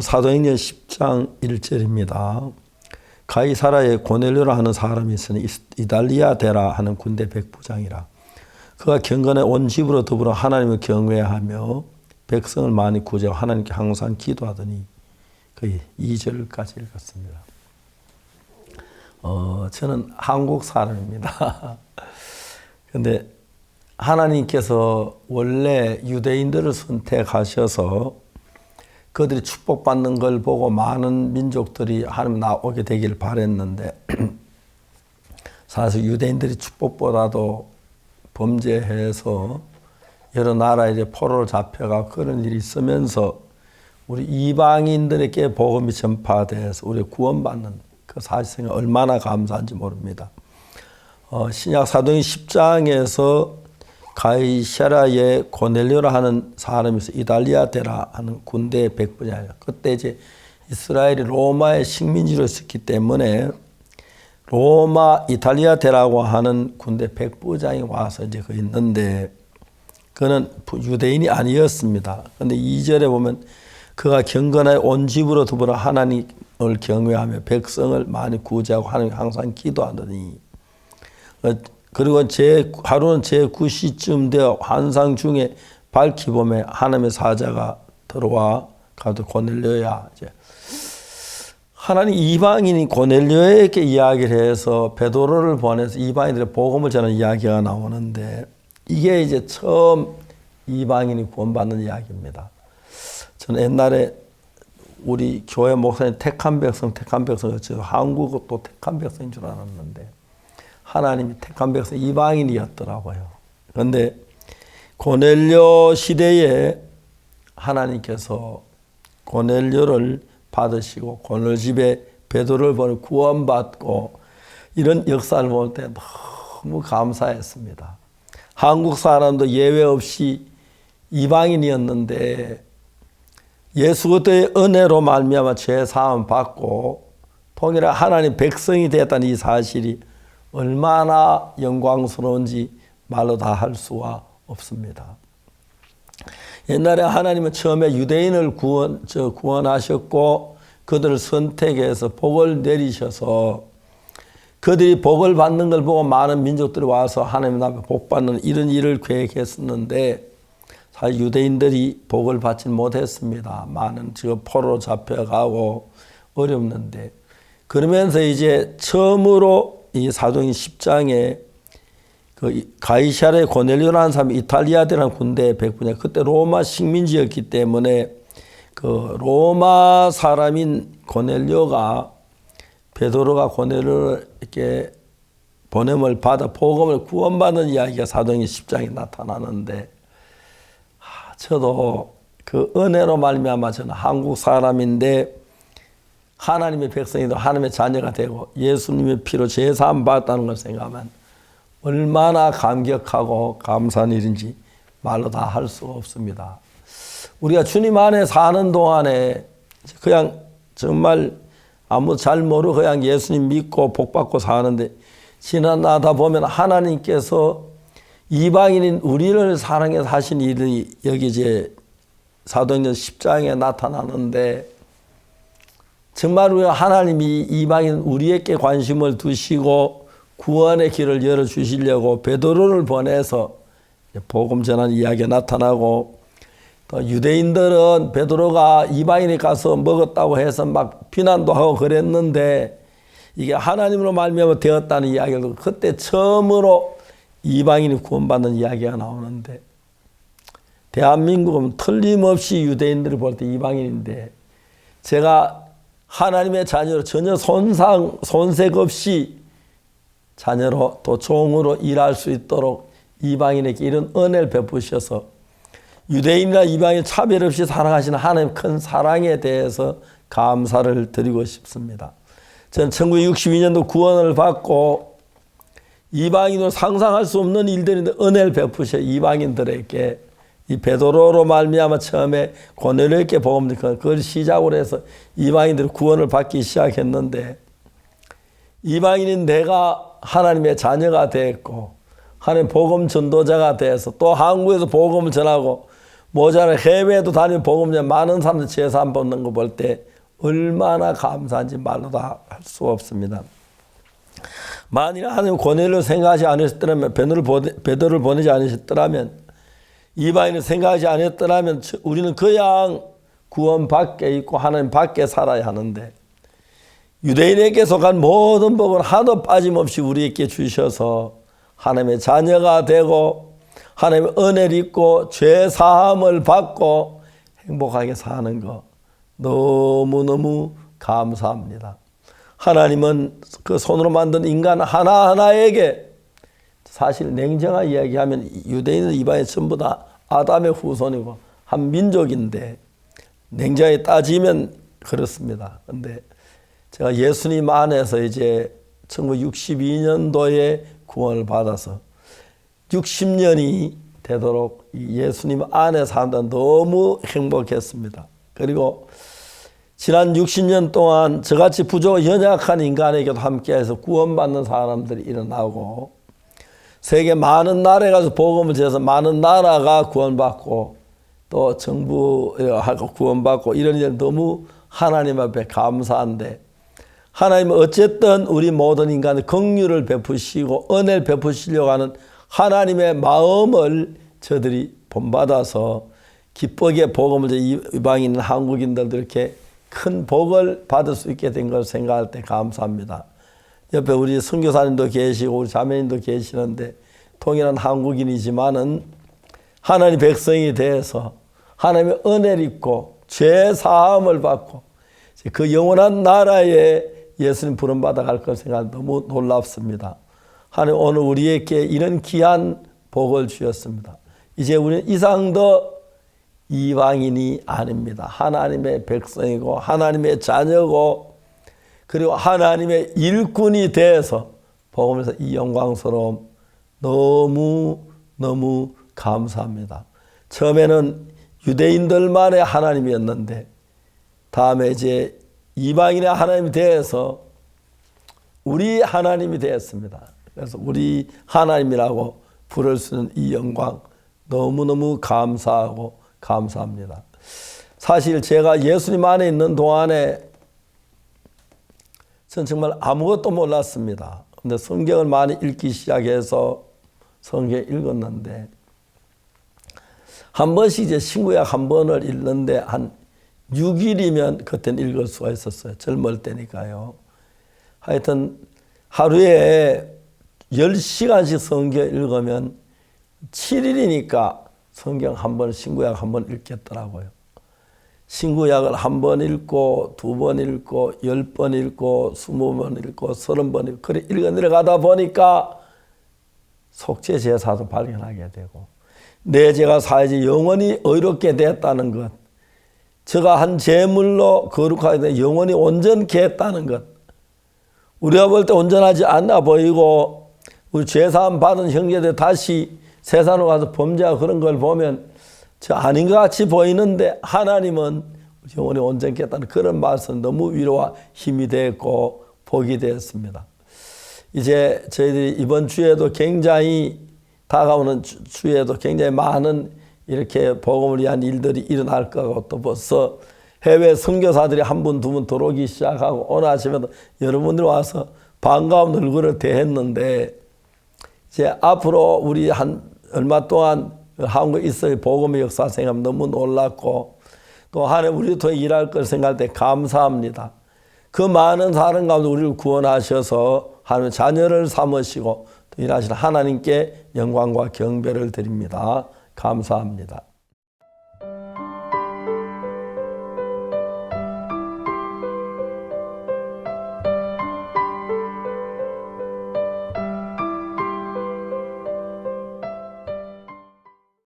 사도행전 10장 1절입니다. 가이사라에 고넬료라 하는 사람이 있으니 이달리아 데라 하는 군대 백부장이라. 그가 경건에 온 집으로 더불어 하나님을 경외하며 백성을 많이 구제하고 하나님께 항상 기도하더니 거의 2절까지 읽었습니다. 저는 한국 사람입니다. 근데 하나님께서 원래 유대인들을 선택하셔서 그들이 축복받는 걸 보고 많은 민족들이 하나님 나오게 되기를 바랬는데 사실 유대인들이 축복보다도 범죄해서 여러 나라에 이제 포로로 잡혀가 그런 일이 있으면서 우리 이방인들에게 복음이 전파돼서 우리 구원받는 그 사실이 얼마나 감사한지 모릅니다. 신약 사도행 10장에서 가이사라에 고넬료라 하는 사람이 있어 이달리아 데라 하는 군대 백부장이에요. 그때 이제 이스라엘이 로마의 식민지로 있었기 때문에 로마 이탈리아 데라고 하는 군대 백부장이 와서 이제 그 있는데 그는 유대인이 아니었습니다. 그런데 2절에 보면 그가 경건하여 온 집으로 더불어 하나님을 경외하며 백성을 많이 구제하고 하나님 항상 기도하더니 그리고 하루는 제9시쯤 되어 환상 중에 밝히 보매 하나님의 사자가 들어와 가도 고넬료야. 이제 하나님 이방인이 고넬료에게 이야기를 해서 베드로를 보내서 이방인들의 복음을 전하는 이야기가 나오는데 이게 이제 처음 이방인이 구원받는 이야기입니다. 저는 옛날에 우리 교회 목사님 택한 백성, 저도 한국도 택한 백성인 줄 알았는데 하나님이 택한 백성 이방인이었더라고요. 그런데 고넬료 시대에 하나님께서 고넬료를 받으시고 고넬료 집에 베드로를 보내 구원받고 이런 역사를 볼 때 너무 감사했습니다. 한국 사람도 예외 없이 이방인이었는데 예수 그리스도의 은혜로 말미암아 죄 사함 받고 통일한 하나님 백성이 되었다는 이 사실이 얼마나 영광스러운지 말로 다 할 수가 없습니다. 옛날에 하나님은 처음에 유대인을 구원하셨고 그들을 선택해서 복을 내리셔서 그들이 복을 받는 걸 보고 많은 민족들이 와서 하나님 앞에 복 받는 이런 일을 계획했었는데 사실 유대인들이 복을 받지 못했습니다. 많은 지금 포로로 잡혀가고 어렵는데 그러면서 이제 처음으로 이 사도행 10장에 그 가이사라의 고넬료라는 사람이 이탈리아대라는 군대 백부장, 그때 로마 식민지였기 때문에 그 로마 사람인 고넬료가 베드로가 고넬료에게 보냄을 받아 복음을 구원받는 이야기가 사도행 10장에 나타나는데 저도 그 은혜로 말미암아 저는 한국 사람인데 하나님의 백성이도 하나님의 자녀가 되고 예수님의 피로 제사함 받았다는 걸 생각하면 얼마나 감격하고 감사한 일인지 말로 다 할 수가 없습니다. 우리가 주님 안에 사는 동안에 그냥 정말 아무 잘 모르고 그냥 예수님 믿고 복 받고 사는데 지나다 보면 하나님께서 이방인인 우리를 사랑해서 하신 일이 여기 이제 사도행전 10장에 나타나는데 정말 우리가 하나님이 이방인 우리에게 관심을 두시고 구원의 길을 열어주시려고 베드로를 보내서 복음 전하는 이야기가 나타나고 또 유대인들은 베드로가 이방인이 가서 먹었다고 해서 막 비난도 하고 그랬는데 이게 하나님으로 말미암아 되었다는 이야기를 그때 처음으로 이방인이 구원받는 이야기가 나오는데 대한민국은 틀림없이 유대인들을 볼 때 이방인인데 제가 하나님의 자녀로 전혀 손색 없이 자녀로 또 종으로 일할 수 있도록 이방인에게 이런 은혜를 베푸셔서 유대인이나 이방인 차별 없이 사랑하시는 하나님 큰 사랑에 대해서 감사를 드리고 싶습니다. 저는 1962년도 구원을 받고 이방인으로 상상할 수 없는 일들인데 은혜를 베푸셔 이방인들에게 이 베드로로 말미암아 처음에 고넬료에게 복음을 그걸 시작으로 해서 이방인들이 구원을 받기 시작했는데 이방인인 내가 하나님의 자녀가 됐고 하나님 복음 전도자가 돼서 또 한국에서 복음을 전하고 모자라 해외에도 다니면 복음 전하는 많은 사람들 제사 받는 거 볼 때 얼마나 감사한지 말로 다 할 수 없습니다. 만일 하나님 권위를 생각하지 않으셨더라면, 베드로를 보내지 않으셨더라면, 이방인을 생각하지 않았더라면 우리는 그냥 구원 밖에 있고 하나님 밖에 살아야 하는데, 유대인에게 속한 모든 복은 하나도 빠짐없이 우리에게 주셔서 하나님의 자녀가 되고 하나님의 은혜를 입고 죄 사함을 받고 행복하게 사는 거 너무너무 감사합니다. 하나님은 그 손으로 만든 인간 하나하나에게, 사실 냉정하게 이야기하면 유대인은 이방인 전부 다 아담의 후손이고 한 민족인데, 냉정하게 따지면 그렇습니다. 그런데 제가 예수님 안에서 이제 1962년도에 구원을 받아서 60년이 되도록 예수님 안에 산다 너무 행복했습니다. 그리고 지난 60년 동안 저같이 부족하고 연약한 인간에게도 함께해서 구원받는 사람들이 일어나고, 세계 많은 나라에 가서 복음을 전해서 많은 나라가 구원받고 또 정부하고 구원받고, 이런 일 너무 하나님 앞에 감사한데, 하나님은 어쨌든 우리 모든 인간의 긍휼을 베푸시고 은혜를 베푸시려고 하는 하나님의 마음을 저들이 본받아서 기쁘게 복음을 이방인 한국인들도 이렇게 큰 복을 받을 수 있게 된 걸 생각할 때 감사합니다. 옆에 우리 선교사님도 계시고 우리 자매님도 계시는데, 통일한 한국인이지만은 하나님 백성이 돼서 하나님의 은혜를 입고 죄 사함을 받고 그 영원한 나라에 예수님 부름받아 갈 걸 생각하면 너무 놀랍습니다. 하나님 오늘 우리에게 이런 귀한 복을 주셨습니다. 이제 우리는 이상 더 이방인이 아닙니다. 하나님의 백성이고 하나님의 자녀고, 그리고 하나님의 일꾼이 돼서 복음에서 이 영광스러움 너무 감사합니다. 처음에는 유대인들만의 하나님이었는데 다음에 이제 이방인의 하나님이 되어서 우리 하나님이 되었습니다. 그래서 우리 하나님이라고 부를 수 있는 이 영광 너무너무 감사하고 감사합니다. 사실 제가 예수님 안에 있는 동안에 전 정말 아무것도 몰랐습니다. 근데 성경을 많이 읽기 시작해서 성경 읽었는데, 한 번씩 이제 신구약 한 번을 읽는데 한 6일이면 그때는 읽을 수가 있었어요. 젊을 때니까요. 하여튼 하루에 10시간씩 성경 읽으면 7일이니까 성경 한 번, 신구약 한 번 읽겠더라고요. 신구약을 한 번 읽고, 두 번 읽고, 10번 읽고, 20번 읽고, 30번 읽고, 그래 읽어 내려가다 보니까 속죄 제사도 발견하게 되고, 내 죄가 사해지 영원히 의롭게 됐다는 것, 저가 한 제물로 거룩하게 돼 영원히 온전케 했다는 것, 우리가 볼 때 온전하지 않아 보이고 우리 죄사함 받은 형제들 다시 세상으로 가서 범죄하고 그런 걸 보면 저 아닌 것 같이 보이는데, 하나님은 영원히 온전케 했다는 그런 말씀 너무 위로와 힘이 됐고 복이 되었습니다. 이제 저희들이 이번 주에도 굉장히 다가오는 주에도 굉장히 많은 이렇게 복음을 위한 일들이 일어날 거고, 또 벌써 해외 선교사들이 한 분, 두 분 들어오기 시작하고, 오늘 아침에도 여러분들이 와서 반가운 얼굴을 대했는데, 이제 앞으로 우리 한 얼마 동안 한국에 있어야 복음의 역사 생각하면 너무 놀랍고, 또 하나님 우리도 더 일할 걸 생각할 때 감사합니다. 그 많은 사람 가운데 우리를 구원하셔서 하나님의 자녀를 삼으시고 또 일하시는 하나님께 영광과 경배를 드립니다. 감사합니다.